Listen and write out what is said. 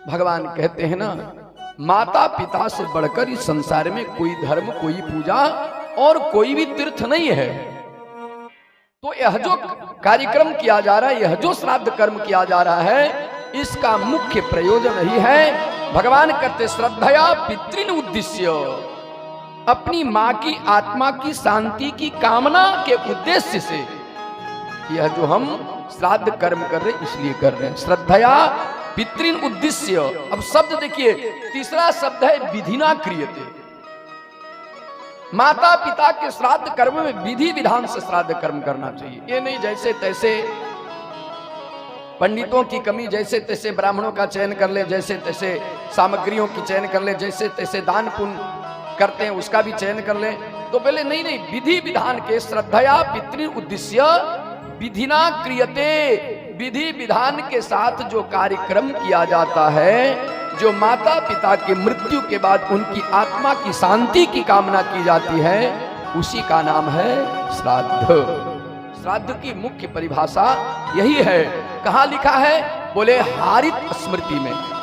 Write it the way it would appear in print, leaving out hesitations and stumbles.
भगवान कहते हैं ना, माता पिता से बढ़कर इस संसार में कोई धर्म, कोई पूजा और कोई भी तीर्थ नहीं है। तो यह जो कार्यक्रम किया जा रहा है, यह जो श्राद्ध कर्म किया जा रहा है, इसका मुख्य प्रयोजन ही है, भगवान कहते श्रद्धया पितृन उद्देश्य, अपनी मां की आत्मा की शांति की कामना के उद्देश्य से यह जो हम श्राद्ध कर्म कर रहे इसलिए कर रहे हैं। श्रद्धया पितृन उद्देश्य। अब शब्द देखिए, तीसरा शब्द है विधिना क्रियते। माता पिता के श्राद्ध कर्म में विधि विधान से श्राद्ध कर्म करना चाहिए। ये नहीं जैसे तैसे पंडितों की कमी, जैसे तैसे ब्राह्मणों का चयन कर ले, जैसे तैसे सामग्रियों की चयन कर ले, जैसे तैसे दान पुण्य करते हैं उसका भी चयन कर ले। तो पहले नहीं, विधि विधान के श्रद्धया पितृ उद्देश्य विधिना क्रियते, विधि विधान के साथ जो कार्यक्रम किया जाता है, जो माता पिता की मृत्यु के बाद उनकी आत्मा की शांति की कामना की जाती है, उसी का नाम है श्राद्ध। श्राद्ध की मुख्य परिभाषा यही है। कहाँ लिखा है? बोले हारित स्मृति में।